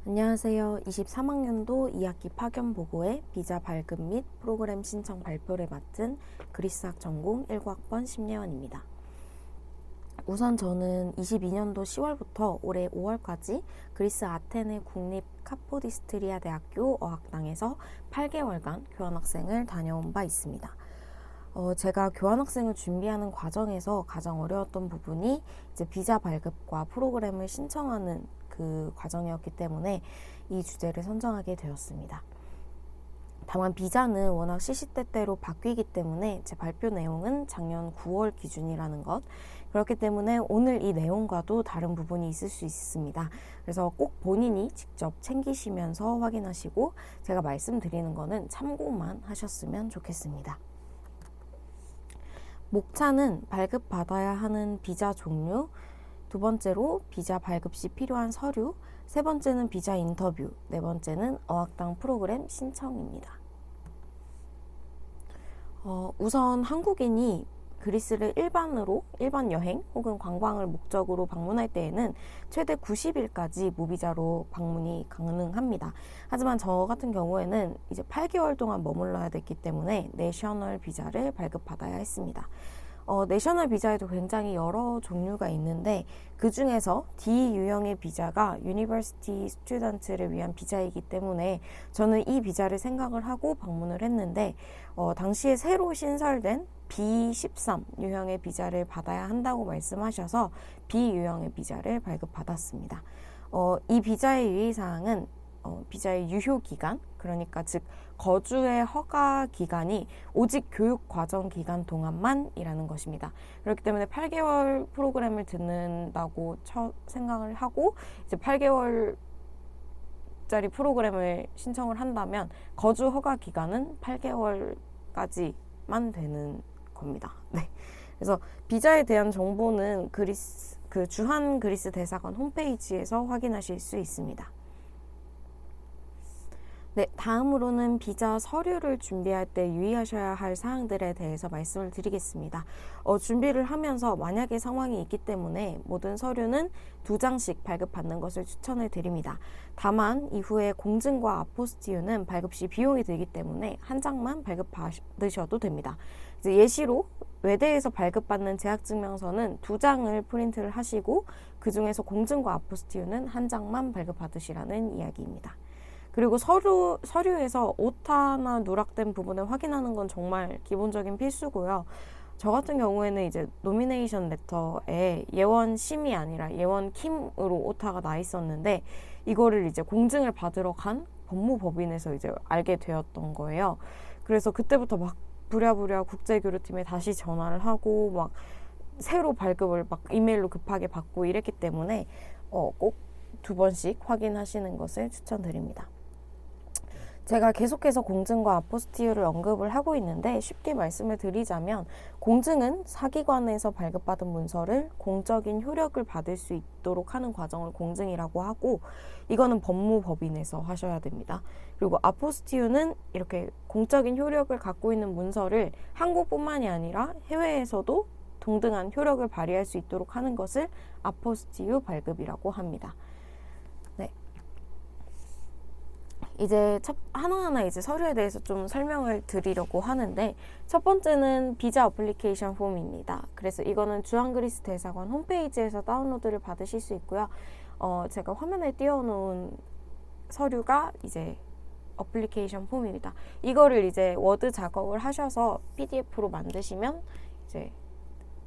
안녕하세요. 23학년도 2학기 파견 보고에 비자 발급 및 프로그램 신청 발표를 맡은 그리스학 전공 19학번 심예원입니다. 우선 저는 22년도 10월부터 올해 5월까지 그리스 아테네 국립 카포디스트리아 대학교 어학당에서 8개월간 교환학생을 다녀온 바 있습니다. 제가 교환학생을 준비하는 과정에서 가장 어려웠던 부분이 이제 비자 발급과 프로그램을 신청하는 그 과정이었기 때문에 이 주제를 선정하게 되었습니다. 다만 비자는 워낙 시시때때로 바뀌기 때문에 제 발표 내용은 작년 9월 기준이라는 것, 그렇기 때문에 오늘 이 내용과도 다른 부분이 있을 수 있습니다. 그래서 꼭 본인이 직접 챙기시면서 확인하시고 제가 말씀드리는 거는 참고만 하셨으면 좋겠습니다. 목차는 발급받아야 하는 비자 종류, 두 번째로 비자 발급 시 필요한 서류, 세 번째는 비자 인터뷰, 네 번째는 어학당 프로그램 신청입니다. 우선 한국인이 그리스를 일반 여행 혹은 관광을 목적으로 방문할 때에는 최대 90일까지 무비자로 방문이 가능합니다. 하지만 저 같은 경우에는 이제 8개월 동안 머물러야 됐기 때문에 내셔널 비자를 발급받아야 했습니다. 내셔널 비자에도 굉장히 여러 종류가 있는데 그 중에서 D 유형의 비자가 유니버시티 스튜던트를 위한 비자이기 때문에 저는 이 비자를 생각을 하고 방문을 했는데 당시에 새로 신설된 B13 유형의 비자를 받아야 한다고 말씀하셔서 B 유형의 비자를 발급받았습니다. 이 비자의 유의사항은 비자의 유효 기간, 그러니까 즉 거주의 허가 기간이 오직 교육 과정 기간 동안만이라는 것입니다. 그렇기 때문에 8개월 프로그램을 듣는다고 생각을 하고 이제 8개월짜리 프로그램을 신청을 한다면 거주 허가 기간은 8개월까지만 되는 겁니다. 네. 그래서 비자에 대한 정보는 주한 그리스 대사관 홈페이지에서 확인하실 수 있습니다. 네, 다음으로는 비자 서류를 준비할 때 유의하셔야 할 사항들에 대해서 말씀을 드리겠습니다. 준비를 하면서 만약에 상황이 있기 때문에 모든 서류는 2장씩 발급받는 것을 추천을 드립니다. 다만 이후에 공증과 아포스티유는 발급 시 비용이 들기 때문에 1장만 발급받으셔도 됩니다. 이제 예시로 외대에서 발급받는 재학증명서는 2장을 프린트를 하시고 그 중에서 공증과 아포스티유는 1장만 발급받으시라는 이야기입니다. 그리고 서류에서 오타나 누락된 부분을 확인하는 건 정말 기본적인 필수고요. 저 같은 경우에는 이제 노미네이션 레터에 예원 심이 아니라 예원 킴으로 오타가 나 있었는데 이거를 이제 공증을 받으러 간 법무법인에서 이제 알게 되었던 거예요. 그래서 그때부터 막 부랴부랴 국제교류팀에 다시 전화를 하고 막 새로 발급을 막 이메일로 급하게 받고 이랬기 때문에 꼭 2번씩 확인하시는 것을 추천드립니다. 제가 계속해서 공증과 아포스티유를 언급을 하고 있는데 쉽게 말씀을 드리자면 공증은 사기관에서 발급받은 문서를 공적인 효력을 받을 수 있도록 하는 과정을 공증이라고 하고 이거는 법무법인에서 하셔야 됩니다. 그리고 아포스티유는 이렇게 공적인 효력을 갖고 있는 문서를 한국뿐만이 아니라 해외에서도 동등한 효력을 발휘할 수 있도록 하는 것을 아포스티유 발급이라고 합니다. 이제 하나하나 이제 서류에 대해서 좀 설명을 드리려고 하는데 첫 번째는 비자 어플리케이션 폼입니다. 그래서 이거는 주한그리스 대사관 홈페이지에서 다운로드를 받으실 수 있고요. 제가 화면에 띄워놓은 서류가 이제 어플리케이션 폼입니다. 이거를 이제 워드 작업을 하셔서 PDF로 만드시면 이제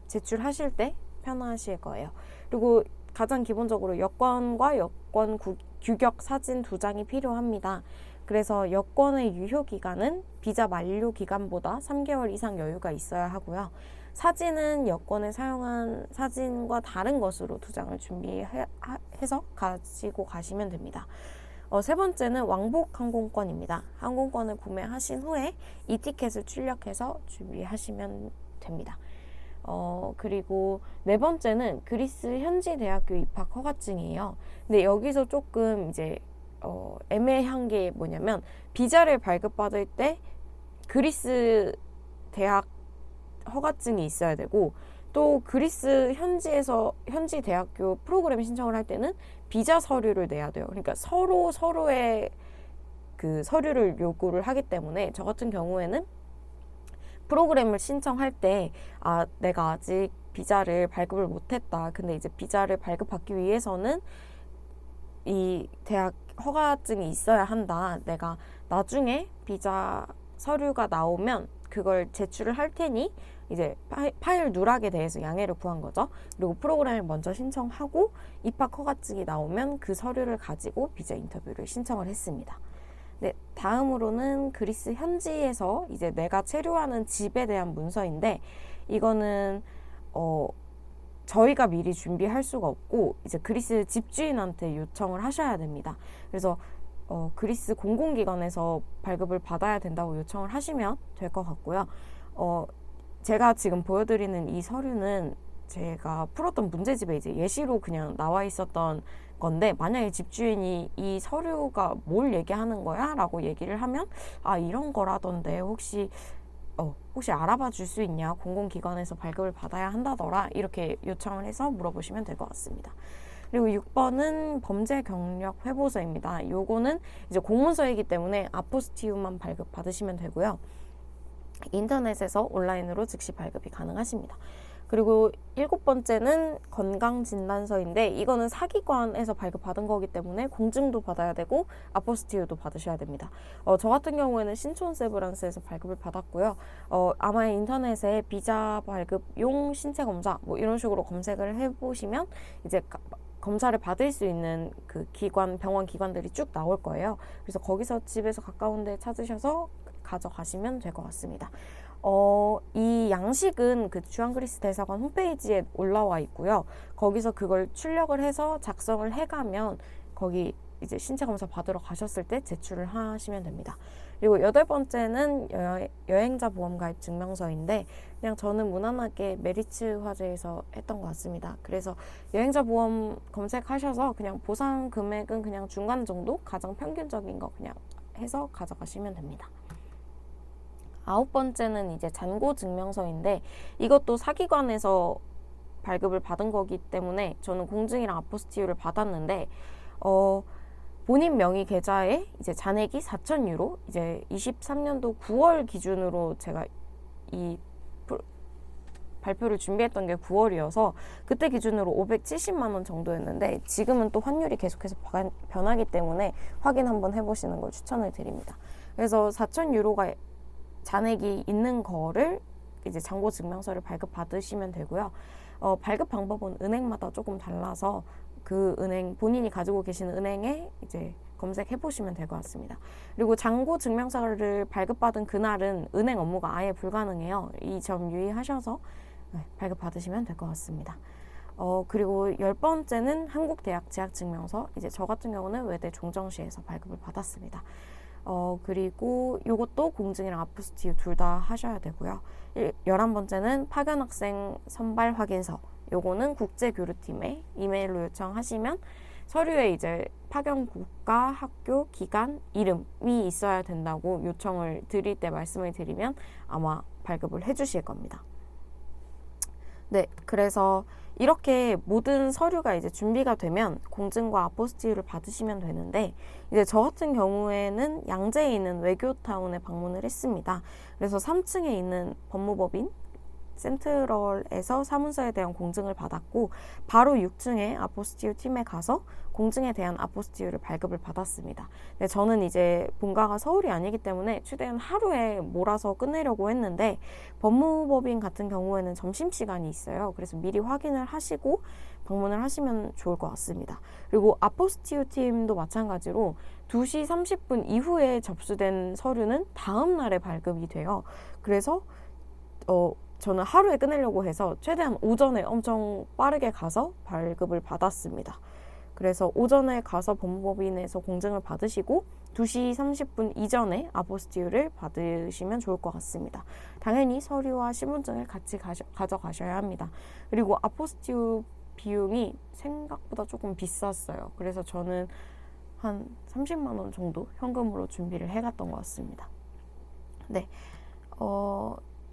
제출하실 때 편하실 거예요. 그리고 가장 기본적으로 여권과 여권 규격 사진 2장이 필요합니다. 그래서 여권의 유효 기간은 비자 만료 기간보다 3개월 이상 여유가 있어야 하고요. 사진은 여권에 사용한 사진과 다른 것으로 2장을 준비해서 가지고 가시면 됩니다. 세 번째는 왕복 항공권입니다. 항공권을 구매하신 후에 이티켓을 출력해서 준비하시면 됩니다. 그리고 네 번째는 그리스 현지 대학교 입학 허가증이에요. 근데 여기서 조금 이제 애매한 게 뭐냐면 비자를 발급받을 때 그리스 대학 허가증이 있어야 되고 또 그리스 현지 대학교 프로그램 신청을 할 때는 비자 서류를 내야 돼요. 그러니까 서로의 그 서류를 요구를 하기 때문에 저 같은 경우에는 프로그램을 신청할 때 내가 아직 비자를 발급을 못했다. 근데 이제 비자를 발급받기 위해서는 이 대학 허가증이 있어야 한다. 내가 나중에 비자 서류가 나오면 그걸 제출을 할 테니 이제 파일 누락에 대해서 양해를 구한 거죠. 그리고 프로그램을 먼저 신청하고 입학 허가증이 나오면 그 서류를 가지고 비자 인터뷰를 신청을 했습니다. 네, 다음으로는 그리스 현지에서 이제 내가 체류하는 집에 대한 문서인데 이거는 저희가 미리 준비할 수가 없고 이제 그리스 집주인한테 요청을 하셔야 됩니다. 그래서 그리스 공공기관에서 발급을 받아야 된다고 요청을 하시면 될 것 같고요. 제가 지금 보여드리는 이 서류는 제가 풀었던 문제집에 이제 예시로 그냥 나와 있었던 건데 만약에 집주인이 이 서류가 뭘 얘기하는 거야? 라고 얘기를 하면 이런 거라던데 혹시 알아봐 줄 수 있냐? 공공기관에서 발급을 받아야 한다더라. 이렇게 요청을 해서 물어보시면 될 것 같습니다. 그리고 6번은 범죄 경력 회보서입니다. 요거는 이제 공문서이기 때문에 아포스티움만 발급 받으시면 되고요. 인터넷에서 온라인으로 즉시 발급이 가능하십니다. 그리고 7번째는 건강진단서인데 이거는 사기관에서 발급받은 거기 때문에 공증도 받아야 되고 아포스티유도 받으셔야 됩니다. 저 같은 경우에는 신촌세브란스에서 발급을 받았고요. 아마 인터넷에 비자 발급용 신체검사 뭐 이런 식으로 검색을 해보시면 이제 검사를 받을 수 있는 그 병원 기관들이 쭉 나올 거예요. 그래서 거기서 집에서 가까운 데 찾으셔서 가져가시면 될 것 같습니다. 이 양식은 그 주한그리스 대사관 홈페이지에 올라와 있고요. 거기서 그걸 출력을 해서 작성을 해가면 거기 이제 신체검사 받으러 가셨을 때 제출을 하시면 됩니다. 그리고 8번째는 여행자 보험 가입 증명서인데 그냥 저는 무난하게 메리츠 화재에서 했던 것 같습니다. 그래서 여행자 보험 검색하셔서 그냥 보상 금액은 그냥 중간 정도 가장 평균적인 거 그냥 해서 가져가시면 됩니다. 9번째는 이제 잔고 증명서인데 이것도 사기관에서 발급을 받은 거기 때문에 저는 공증이랑 아포스티유를 받았는데 본인 명의 계좌에 이제 잔액이 4,000유로 이제 23년도 9월 기준으로 제가 이 발표를 준비했던 게 9월이어서 그때 기준으로 570만 원 정도였는데 지금은 또 환율이 계속해서 변하기 때문에 확인 한번 해보시는 걸 추천을 드립니다. 그래서 4,000유로가 잔액이 있는 거를 이제 잔고 증명서를 발급 받으시면 되고요. 발급 방법은 은행마다 조금 달라서 그 은행 본인이 가지고 계시는 은행에 이제 검색해 보시면 될 것 같습니다. 그리고 잔고 증명서를 발급받은 그날은 은행 업무가 아예 불가능해요. 이 점 유의하셔서 발급 받으시면 될 것 같습니다. 그리고 10번째는 한국대학 재학증명서. 이제 저 같은 경우는 외대 종정시에서 발급을 받았습니다. 그리고 이것도 공증이랑 아포스티유 둘 다 하셔야 되고요. 11번째는 파견학생 선발 확인서. 요거는 국제교류팀에 이메일로 요청하시면 서류에 이제 파견 국가, 학교, 기간, 이름이 있어야 된다고 요청을 드릴 때 말씀을 드리면 아마 발급을 해주실 겁니다. 네, 그래서 이렇게 모든 서류가 이제 준비가 되면 공증과 아포스티유를 받으시면 되는데 이제 저 같은 경우에는 양재에 있는 외교타운에 방문을 했습니다. 그래서 3층에 있는 법무법인 센트럴에서 사문서에 대한 공증을 받았고 바로 6층에 아포스티유 팀에 가서 공증에 대한 아포스티유를 발급을 받았습니다. 네, 저는 이제 본가가 서울이 아니기 때문에 최대한 하루에 몰아서 끝내려고 했는데 법무법인 같은 경우에는 점심시간이 있어요. 그래서 미리 확인을 하시고 방문을 하시면 좋을 것 같습니다. 그리고 아포스티유 팀도 마찬가지로 2시 30분 이후에 접수된 서류는 다음 날에 발급이 돼요. 그래서 저는 하루에 끝내려고 해서 최대한 오전에 엄청 빠르게 가서 발급을 받았습니다. 그래서 오전에 가서 법무법인에서 공증을 받으시고 2시 30분 이전에 아포스티유를 받으시면 좋을 것 같습니다. 당연히 서류와 신분증을 같이 가져가셔야 합니다. 그리고 아포스티유 비용이 생각보다 조금 비쌌어요. 그래서 저는 한 30만 원 정도 현금으로 준비를 해갔던 것 같습니다. 네,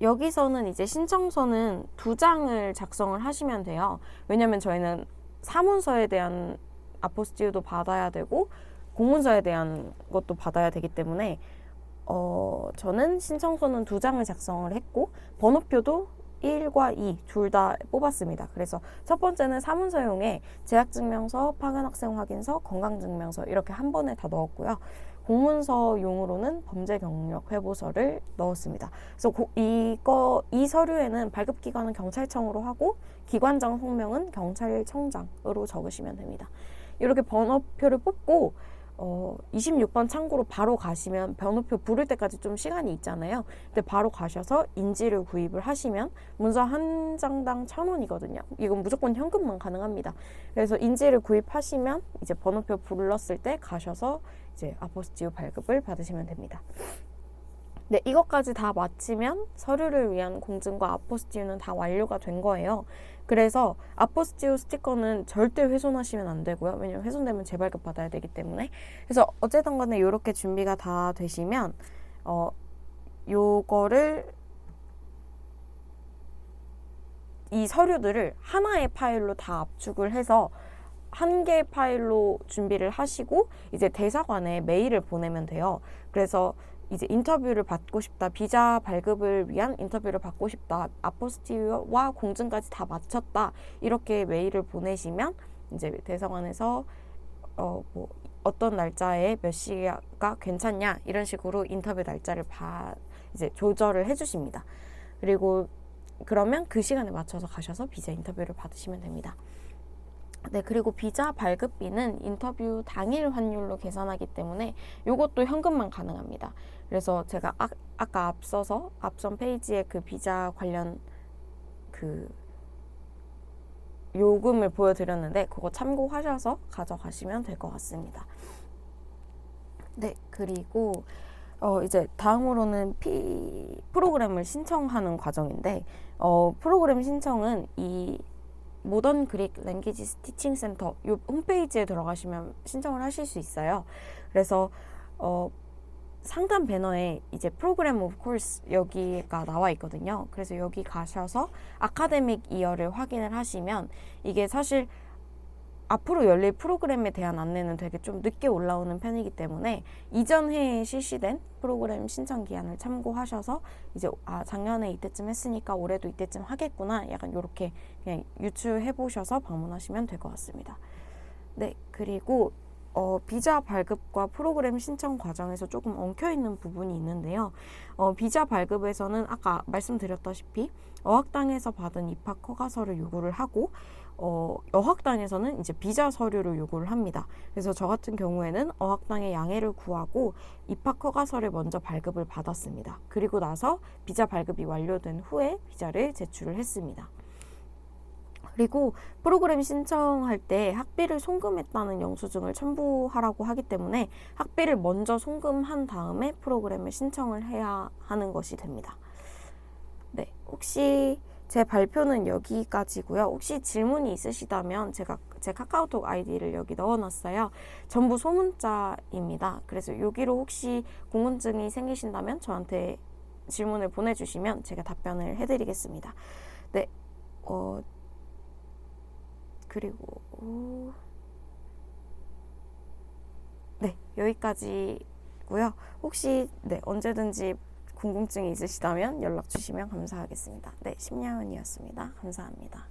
여기서는 이제 신청서는 2장을 작성을 하시면 돼요. 왜냐면 저희는 사문서에 대한 아포스티유도 받아야 되고 공문서에 대한 것도 받아야 되기 때문에 저는 신청서는 2장을 작성을 했고 번호표도 1과 2 둘 다 뽑았습니다. 그래서 첫 번째는 사문서용에 재학증명서, 파견학생 확인서, 건강증명서 이렇게 한 번에 다 넣었고요. 공문서용으로는 범죄경력회보서를 넣었습니다. 그래서 이 서류에는 발급기관은 경찰청으로 하고 기관장 성명은 경찰청장으로 적으시면 됩니다. 이렇게 번호표를 뽑고 26번 창구로 바로 가시면 번호표 부를 때까지 좀 시간이 있잖아요. 근데 바로 가셔서 인지를 구입을 하시면 문서 한 장당 1,000원이거든요. 이건 무조건 현금만 가능합니다. 그래서 인지를 구입하시면 이제 번호표 불렀을 때 가셔서 이제 아포스티유 발급을 받으시면 됩니다. 네, 이것까지 다 마치면 서류를 위한 공증과 아포스티유는 다 완료가 된 거예요. 그래서 아포스티유 스티커는 절대 훼손하시면 안 되고요. 왜냐면 훼손되면 재발급 받아야 되기 때문에. 그래서 어쨌든 간에 이렇게 준비가 다 되시면 요거를 이 서류들을 하나의 파일로 다 압축을 해서 한 개의 파일로 준비를 하시고 이제 대사관에 메일을 보내면 돼요. 그래서 이제 인터뷰를 받고 싶다, 비자 발급을 위한 인터뷰를 받고 싶다, 아포스티유와 공증까지 다 마쳤다 이렇게 메일을 보내시면 이제 대사관에서 뭐 어떤 날짜에 몇 시가 괜찮냐 이런 식으로 인터뷰 날짜를 이제 조절을 해주십니다. 그리고 그러면 그 시간에 맞춰서 가셔서 비자 인터뷰를 받으시면 됩니다. 네, 그리고 비자 발급비는 인터뷰 당일 환율로 계산하기 때문에 이것도 현금만 가능합니다. 그래서 제가 아까 앞선 페이지에 그 비자 관련 그 요금을 보여드렸는데 그거 참고하셔서 가져가시면 될 것 같습니다. 네, 그리고 이제 다음으로는 프로그램을 신청하는 과정인데 프로그램 신청은 이 모던 그릭 랭귀지 티칭 센터 요 홈페이지에 들어가시면 신청을 하실 수 있어요. 그래서 상단 배너에 이제 프로그램 오브 코스 여기가 나와 있거든요. 그래서 여기 가셔서 아카데믹 이어를 확인을 하시면 이게 사실 앞으로 열릴 프로그램에 대한 안내는 되게 좀 늦게 올라오는 편이기 때문에 이전 해에 실시된 프로그램 신청 기한을 참고하셔서 이제 작년에 이때쯤 했으니까 올해도 이때쯤 하겠구나 약간 이렇게 그냥 유추해 보셔서 방문하시면 될 것 같습니다. 네, 그리고 비자 발급과 프로그램 신청 과정에서 조금 엉켜있는 부분이 있는데요. 비자 발급에서는 아까 말씀드렸다시피 어학당에서 받은 입학 허가서를 요구를 하고 어학당에서는 이제 비자 서류를 요구를 합니다. 그래서 저 같은 경우에는 어학당의 양해를 구하고 입학 허가서를 먼저 발급을 받았습니다. 그리고 나서 비자 발급이 완료된 후에 비자를 제출을 했습니다. 그리고 프로그램 신청할 때 학비를 송금했다는 영수증을 첨부하라고 하기 때문에 학비를 먼저 송금한 다음에 프로그램을 신청을 해야 하는 것이 됩니다. 네, 혹시 제 발표는 여기까지고요. 혹시 질문이 있으시다면 제가 제 카카오톡 아이디를 여기 넣어놨어요. 전부 소문자입니다. 그래서 여기로 혹시 궁금증이 생기신다면 저한테 질문을 보내주시면 제가 답변을 해드리겠습니다. 네, 그리고 네, 여기까지고요. 혹시 언제든지 궁금증이 있으시다면 연락 주시면 감사하겠습니다. 네, 심야은이었습니다. 감사합니다.